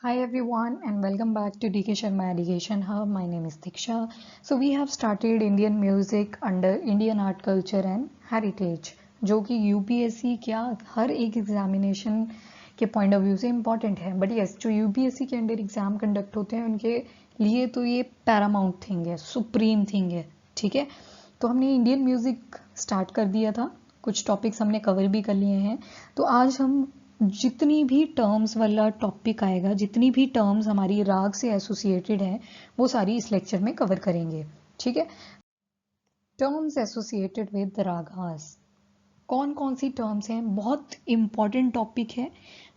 Hi everyone and welcome back to DK Sharma Education Hub. My name is Diksha. So we have started Indian music under Indian art culture and heritage जो कि UPSC क्या हर एक examination के point of view से important है but yes जो UPSC के under exam conduct होते हैं उनके लिए तो ये पैरामाउंट थिंग है, सुप्रीम थिंग है. ठीक है, तो हमने इंडियन म्यूजिक स्टार्ट कर दिया था, कुछ टॉपिक्स हमने कवर भी कर लिए हैं. तो आज हम जितनी भी टर्म्स वाला टॉपिक आएगा, जितनी भी टर्म्स हमारी राग से एसोसिएटेड हैं, वो सारी इस लेक्चर में कवर करेंगे. ठीक है, टर्म्स एसोसिएटेड विद रागास. कौन कौन सी टर्म्स हैं, बहुत इंपॉर्टेंट टॉपिक है.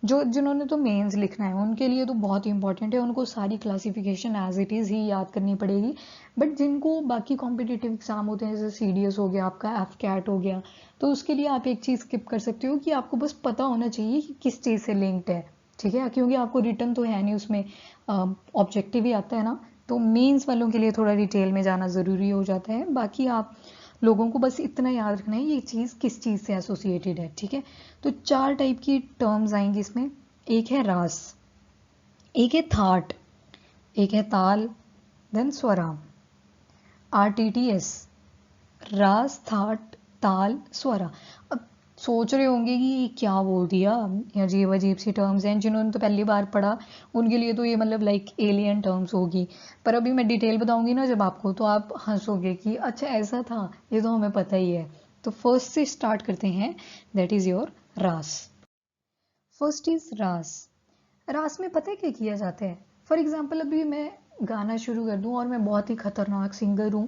जो जिन्होंने तो मेंस लिखना है उनके लिए तो बहुत इंपॉर्टेंट है, उनको सारी क्लासिफिकेशन एज इट इज़ ही याद करनी पड़ेगी. बट जिनको बाकी कॉम्पिटिटिव एग्जाम होते हैं, जैसे सीडीएस हो गया, आपका एफ कैट हो गया, तो उसके लिए आप एक चीज़ स्किप कर सकते हो कि आपको बस पता होना चाहिए कि किस चीज़ से लिंक्ड है. ठीक है, क्योंकि आपको रिटर्न तो है नहीं, उसमें ऑब्जेक्टिव ही आता है ना. तो मेंस वालों के लिए थोड़ा डिटेल में जाना ज़रूरी हो जाता है. बाकी आप लोगों को बस इतना याद रखना है ये चीज़ किस चीज़ से एसोसिएटेड है. ठीक है, तो 4 टाइप की टर्म्स आएंगी इसमें. एक है रास, एक है थाट, एक है ताल, देन स्वरा. RTTS, रास थाट ताल स्वरा. अब सोच रहे होंगे कि ये क्या बोल दिया, ये अजीब अजीब सी टर्म्स हैं. जिन्होंने तो पहली बार पढ़ा उनके लिए तो ये मतलब लाइक एलियन टर्म्स होगी. पर अभी मैं डिटेल बताऊंगी ना जब आपको, तो आप हंसोगे कि अच्छा ऐसा था, ये तो हमें पता ही है. तो फर्स्ट से स्टार्ट करते हैं, दैट इज योर रास. फर्स्ट इज रास. रास में पता है क्या किया जाता है. फॉर एग्जाम्पल अभी मैं गाना शुरू कर दूं और मैं बहुत ही खतरनाक सिंगर हूं,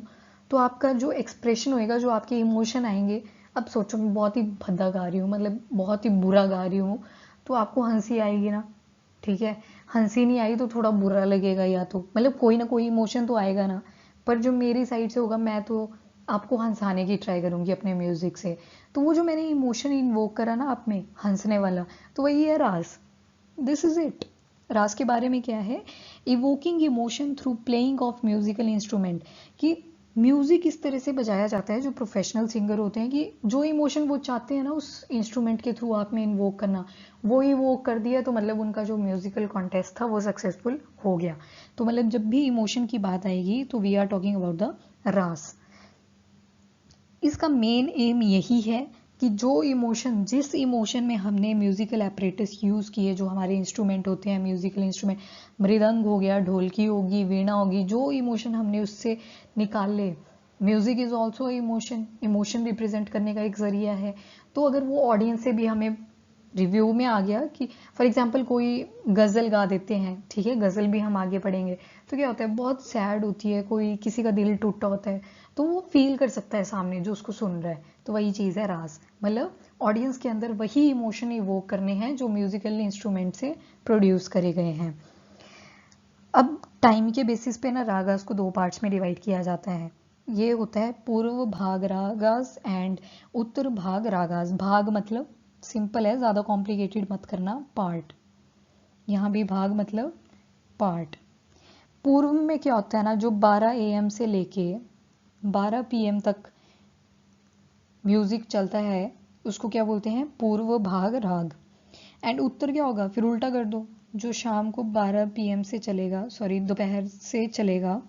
तो आपका जो एक्सप्रेशन होएगा, जो आपके इमोशन आएंगे, अब सोचो मैं बहुत ही भद्दा गा रही हूँ, मतलब बहुत ही बुरा गा रही हूँ, तो आपको हंसी आएगी ना. ठीक है, हंसी नहीं आई तो थोड़ा बुरा लगेगा, या तो मतलब कोई ना कोई इमोशन तो आएगा ना. पर जो मेरी साइड से होगा, मैं तो आपको हंसाने की ट्राई करूंगी अपने म्यूजिक से. तो वो जो मैंने इमोशन इन्वोक करा ना आप में, हंसने वाला, तो वही है रास. This is it. रास के बारे में क्या है, evoking emotion through playing of musical instrument. कि म्यूजिक इस तरह से बजाया जाता है, जो प्रोफेशनल सिंगर होते हैं, कि जो इमोशन वो चाहते हैं ना उस इंस्ट्रूमेंट के थ्रू आप में इन्वोक करना, वो इवोक कर दिया, तो मतलब उनका जो म्यूजिकल कॉन्टेस्ट था वो सक्सेसफुल हो गया. तो मतलब जब भी इमोशन की बात आएगी तो we are talking about the ras. इसका मेन एम यही है कि जो इमोशन, जिस इमोशन में हमने म्यूजिकल एपरेटस यूज़ किए, जो हमारे इंस्ट्रूमेंट होते हैं, म्यूजिकल इंस्ट्रूमेंट, मृदंग हो गया, ढोलकी होगी, वीणा होगी, जो इमोशन हमने उससे निकाल ले. Music is also emotion, emotion represent करने का एक जरिया है. तो अगर वो ऑडियंस से भी हमें रिव्यू में आ गया कि फॉर एग्जाम्पल कोई गज़ल गा देते हैं, ठीक है, गज़ल भी हम आगे पढ़ेंगे, तो क्या होता है, बहुत सैड होती है, कोई किसी का दिल टूटा होता है, तो वो फील कर सकता है सामने जो उसको सुन रहा है. तो वही चीज़ है रास, मतलब ऑडियंस के अंदर वही इमोशन इवोक करने हैं जो म्यूजिकल इंस्ट्रूमेंट से प्रोड्यूस करे गए हैं. अब टाइम के बेसिस पे ना रागास को 2 पार्ट्स में डिवाइड किया जाता है. ये होता है पूर्व भाग रागास एंड उत्तर भाग रागास. भाग मतलब सिंपल है, ज़्यादा कॉम्प्लिकेटेड मत करना. पार्ट, यहाँ भी भाग मतलब पार्ट. पूर्व में क्या होता है ना, जो 12 AM से लेके 12 PM तक म्यूजिक चलता है, उसको क्या बोलते हैं, पूर्व भाग राग. एंड उत्तर क्या होगा, फिर उल्टा कर दो, जो शाम को 12 PM से चलेगा, सॉरी दोपहर से चलेगा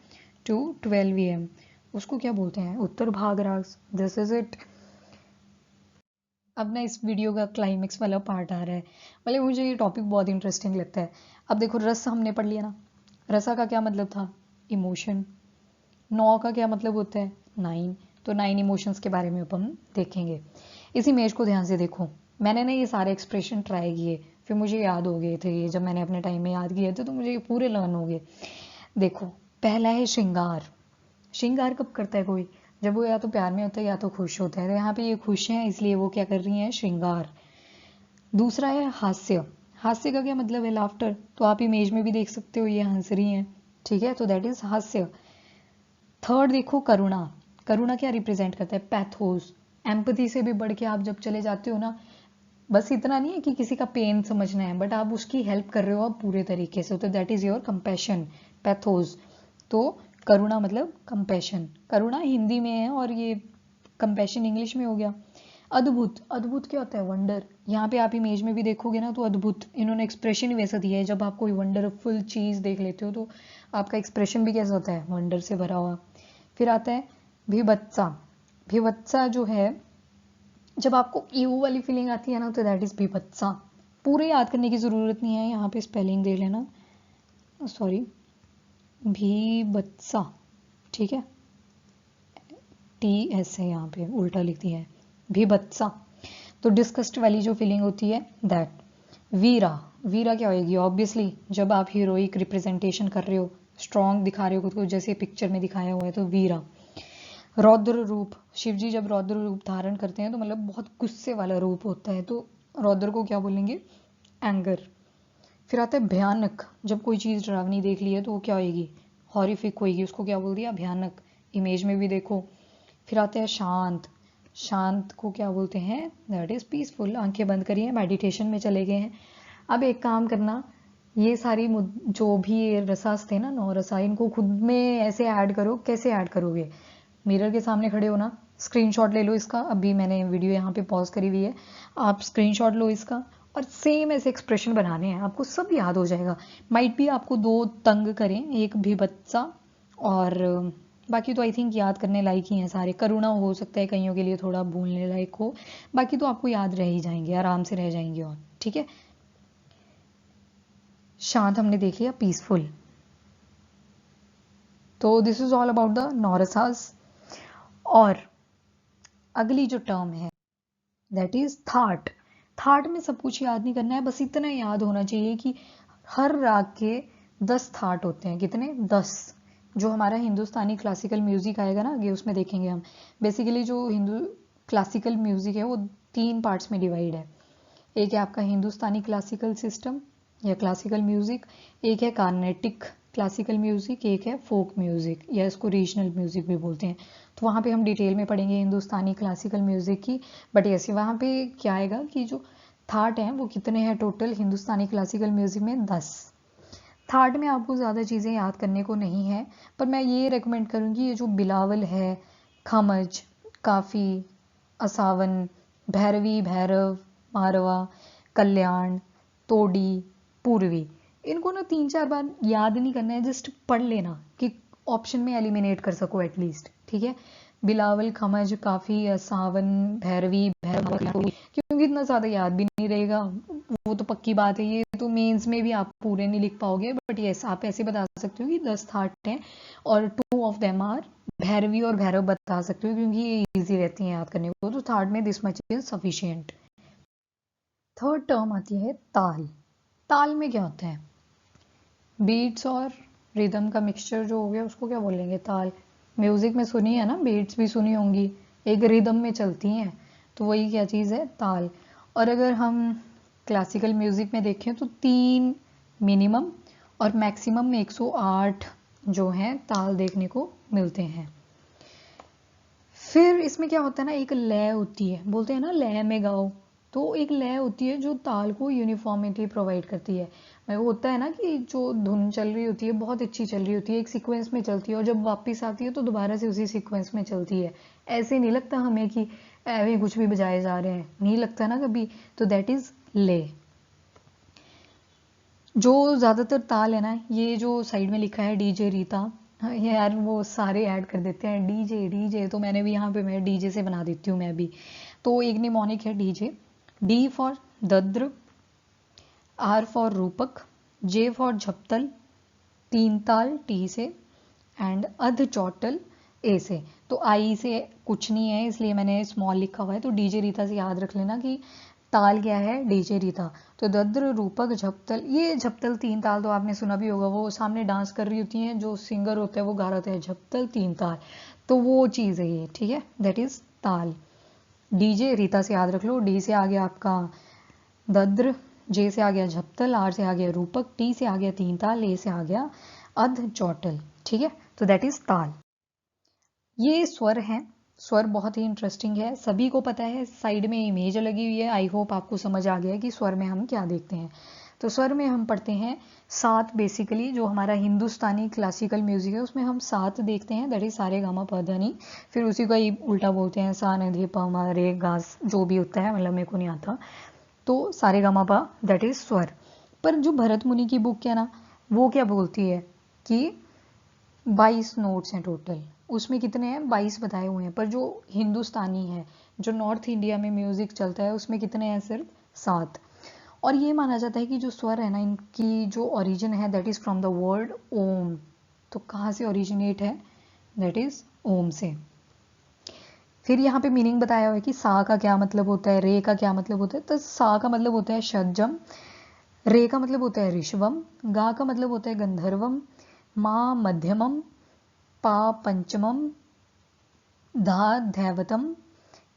टू 12 AM, उसको क्या बोलते हैं, उत्तर भाग राग. This is it. अब ना इस वीडियो का क्लाइमेक्स वाला पार्ट आ रहा है, मतलब मुझे ये टॉपिक बहुत इंटरेस्टिंग लगता है. अब देखो, रस हमने पढ़ लिया ना. रसा का क्या मतलब था, इमोशन. 9 का क्या मतलब होता है, 9. तो 9 इमोशंस के बारे में अब हम देखेंगे. इस इमेज को ध्यान से देखो. मैंने ना ये सारे एक्सप्रेशन ट्राई किए, फिर मुझे याद हो गए थे ये, जब मैंने अपने टाइम में याद किए थे तो मुझे ये पूरे लर्न हो गए. देखो, पहला है श्रृंगार. श्रृंगार कब करता है कोई, जब वो या तो प्यार में होता है या तो खुश होता है. तो यहाँ पे ये खुश हैं, इसलिए वो क्या कर रही हैं, श्रृंगार. दूसरा है हास्य. हास्य का क्या मतलब है, लाफ्टर. तो आप इमेज में भी देख सकते हो, ये हंस रही हैं. ठीक है, तो दैट इज हास्य. थर्ड देखो, करुणा. करुणा क्या रिप्रेजेंट करता है, पैथोस. एम्पथी से भी बढ़ के आप जब चले जाते हो ना, बस इतना नहीं है कि किसी का पेन समझना है, बट आप उसकी हेल्प कर रहे हो आप पूरे तरीके से, तो that is your compassion, pathos. तो करुणा मतलब कंपैशन. करुणा हिंदी में है और ये कंपैशन इंग्लिश में हो गया. अद्भुत. अद्भुत क्या होता है, वंडर. यहाँ पे आप इमेज में भी देखोगे ना तो अद्भुत, इन्होंने एक्सप्रेशन ही वैसा दिया है। जब आप कोई वंडरफुल चीज़ देख लेते हो तो आपका एक्सप्रेशन भी कैसा होता है, वंडर से भरा हुआ। फिर आता है भीभत्सा। भीभत्सा जो है, जब आपको ईऊ वाली फीलिंग आती है ना तो दैट इज भीभत्सा। पूरे याद करने की ज़रूरत नहीं है, यहाँ पे स्पेलिंग देख लेना, सॉरी, भीभत्सा, ठीक है, TS है यहाँ पे, उल्टा लिख दिया है, भीभत्सा। तो डिस्कस्ट वाली जो फीलिंग होती है दैट। वीरा, वीरा क्या होएगी, ऑब्वियसली जब आप हीरोइक रिप्रेजेंटेशन कर रहे हो, स्ट्रॉन्ग दिखा रहे हो खुद को, जैसे पिक्चर में दिखाया हुआ है, तो वीरा। रौद्र रूप, शिव जी जब रौद्र रूप धारण करते हैं तो मतलब बहुत गुस्से वाला रूप होता है, तो रौद्र को क्या बोलेंगे, एंगर। फिर आता है भयानक, जब कोई चीज़ डरावनी देख ली है तो वो क्या होएगी, हॉरिफिक होएगी, उसको क्या बोल दिया, भयानक, इमेज में भी देखो। फिर आता है शांत। शांत को क्या बोलते हैं, दैट इज पीसफुल। आंखें बंद करिए, मेडिटेशन में चले गए हैं। अब एक काम करना, ये सारी जो भी रसास थे ना, 9 रसा, इनको खुद में ऐसे ऐड करो। कैसे ऐड करोगे, मिरर के सामने खड़े हो ना, स्क्रीनशॉट ले लो इसका, अभी मैंने वीडियो यहाँ पे पॉज करी हुई है, आप स्क्रीनशॉट लो इसका और सेम ऐसे एक्सप्रेशन बनाने हैं, आपको सब याद हो जाएगा। माइट भी आपको 2 तंग करें, एक भी बच्चा, और बाकी तो आई थिंक याद करने लायक ही हैं सारे। करुणा हो सकता है कईयों के लिए थोड़ा भूलने लायक हो, बाकी तो आपको याद रह ही जाएंगे, आराम से रह जाएंगे। और ठीक है, शांत हमने देख लिया, पीसफुल। तो this is all about the नौरसास। और अगली जो टर्म है दैट इज थाट। थाट में सब कुछ याद नहीं करना है, बस इतना याद होना चाहिए कि हर राग के 10 थाट होते हैं। कितने, 10। जो हमारा हिंदुस्तानी क्लासिकल म्यूजिक आएगा ना आगे, उसमें देखेंगे हम। बेसिकली जो हिंदू क्लासिकल म्यूजिक है वो 3 पार्ट्स में डिवाइड है। एक है आपका हिंदुस्तानी क्लासिकल सिस्टम या क्लासिकल म्यूजिक, एक है कार्नेटिक क्लासिकल म्यूजिक, एक है फोक म्यूजिक या इसको रीजनल म्यूजिक भी बोलते हैं। तो वहाँ पे हम डिटेल में पढ़ेंगे हिंदुस्तानी क्लासिकल म्यूजिक की। बट ऐसे वहाँ पे क्या आएगा कि जो थाट हैं वो कितने हैं टोटल हिंदुस्तानी क्लासिकल म्यूजिक में, 10। थाट में आपको ज़्यादा चीज़ें याद करने को नहीं है, पर मैं ये रेकमेंड करूँगी, ये जो बिलावल है, खमज, काफ़ी, असावन, भैरवी, भैरव, मारवा, कल्याण, तोड़ी, पूर्वी, इनको ना 3-4 बार याद नहीं करना है, जस्ट पढ़ लेना कि ऑप्शन में एलिमिनेट कर सको एटलीस्ट, ठीक है। बिलावल, खमज, काफ़ी, असावन, भैरवी, भैरव, क्योंकि इतना ज़्यादा याद भी नहीं रहेगा, वो तो पक्की बात है। ये तो मेंस में भी आप पूरे नहीं लिख पाओगे, बट यस आप ऐसे बता सकते हो कि 10 थाट हैं और 2 ऑफ देम आर भैरवी और भैरव बता सकते हो, क्योंकि ये इजी रहती हैं याद करने को। तो थाट में this much is sufficient. Third term आती है ताल। ताल में क्या होता है, बीट्स और रिदम का मिक्सचर जो हो गया, उसको क्या बोलेंगे, ताल। म्यूजिक में सुनी है ना, बीट्स भी सुनी होंगी, एक रिदम में चलती हैं, तो वही क्या चीज़ है, ताल। और अगर हम क्लासिकल म्यूजिक में देखें तो 3 मिनिमम और मैक्सिमम में 108 जो हैं ताल देखने को मिलते हैं। फिर इसमें क्या होता है ना, एक लय होती है, बोलते हैं ना लय में गाओ, तो एक लय होती है जो ताल को यूनिफॉर्मिटी प्रोवाइड करती है। वो होता है ना कि जो धुन चल रही होती है बहुत अच्छी चल रही होती है, एक सीक्वेंस में चलती है, और जब वापस आती है तो दोबारा से उसी सीक्वेंस में चलती है। ऐसे नहीं लगता हमें कि ऐवे कुछ भी बजाए जा रहे हैं, नहीं लगता ना कभी, तो दैट इज ले। जो ज़्यादातर ताल है ना, ये जो साइड में लिखा है डीजे रीता, हाँ यार वो सारे ऐड कर देते हैं डीजे डीजे, तो मैंने भी यहाँ पे मैं डीजे से बना देती हूँ मैं भी। तो एक निमोनिक है DJ, D for Dadra, R for Rupak, J for झपतल, 3 ताल टी से, एंड अध चौटल ए से। तो आई से कुछ नहीं है इसलिए मैंने स्मॉल लिखा हुआ है, तो डीजे रीता से याद रख लेना कि ताल क्या है, डीजे रीता। तो दद्र, रूपक, झपतल, ये झपतल 3 ताल तो आपने सुना भी होगा, वो सामने डांस कर रही होती हैं, जो सिंगर होता है वो गा रहा होता है झपतल 3 ताल, तो वो चीज़ है ये, ठीक है, दैट इज ताल। डीजे रीता से याद रख लो, डी से आ गया आपका दद्र, जे से आ गया झपतल, आर से आ गया रूपक, टी से आ गया 3 ताल, ए से आ गया अध चौटल, ठीक है, तो दैट इज ताल। ये स्वर हैं, स्वर बहुत ही इंटरेस्टिंग है, सभी को पता है, साइड में इमेज लगी हुई है, आई होप आपको समझ आ गया है कि स्वर में हम क्या देखते हैं। तो स्वर में हम पढ़ते हैं 7, बेसिकली जो हमारा हिंदुस्तानी क्लासिकल म्यूजिक है उसमें हम 7 देखते हैं, दैट इज सारे गामा पधा नी, फिर उसी का ही उल्टा बोलते हैं सा न धी प म रे गा, जो भी होता है, मतलब मेरे को नहीं आता। तो सारेगामापा दैट इज स्वर। पर जो भरत मुनि की बुक है ना, वो क्या बोलती है कि 22 नोट्स हैं टोटल, उसमें कितने हैं 22 बताए हुए हैं। पर जो हिंदुस्तानी है, जो नॉर्थ इंडिया में म्यूजिक चलता है, उसमें कितने हैं सिर्फ 7। और ये माना जाता है कि जो स्वर है ना, इनकी जो ओरिजिन है that is from the word Om. तो कहाँ से ओरिजिनेट है, दैट इज ओम से। फिर यहाँ पे मीनिंग बताया हुआ है कि सा का क्या मतलब होता है, रे का क्या मतलब होता है। तो सा का मतलब होता है षड्जम, रे का मतलब होता है ऋषभम, गा का मतलब होता है गंधर्वम, मा मध्यमम, पा पंचमम, धा दैवतम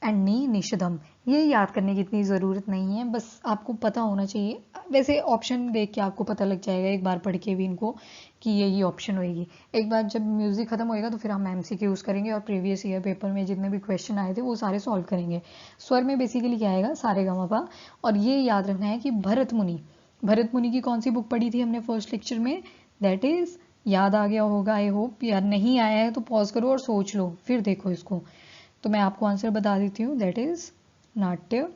एंड नी निषदम। ये याद करने की इतनी ज़रूरत नहीं है, बस आपको पता होना चाहिए। वैसे ऑप्शन देख के आपको पता लग जाएगा एक बार पढ़ के भी इनको कि ये ऑप्शन होएगी। एक बार जब म्यूज़िक ख़त्म होएगा तो फिर हम एमसीक्यू यूज़ करेंगे और प्रीवियस ईयर पेपर में जितने भी क्वेश्चन आए थे वो सारे सॉल्व करेंगे। स्वर में बेसिकली क्या आएगा, सारेगामापा। और ये याद रखना है कि भरत मुनि की कौन सी बुक पढ़ी थी हमने फर्स्ट लेक्चर में, दैट इज़, याद आ गया होगा आई होप। यार नहीं आया है तो पॉज करो और सोच लो फिर देखो इसको। तो मैं आपको आंसर बता देती हूँ, दैट इज नाट्य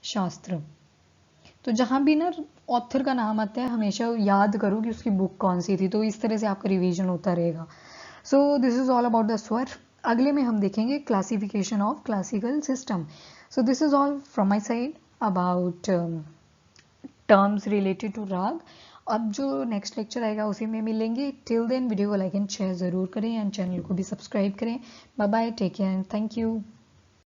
शास्त्र। तो जहां भी ना ऑथर का नाम आता है हमेशा याद करो कि उसकी बुक कौन सी थी, तो इस तरह से आपका रिवीजन होता रहेगा। So this is all about the swar. अगले में हम देखेंगे classification of classical system. So this is all from my side about terms related to raga. अब जो नेक्स्ट लेक्चर आएगा उसी में मिलेंगे। टिल देन वीडियो को लाइक एंड शेयर ज़रूर करें एंड चैनल को भी सब्सक्राइब करें। Bye bye, take care and thank you.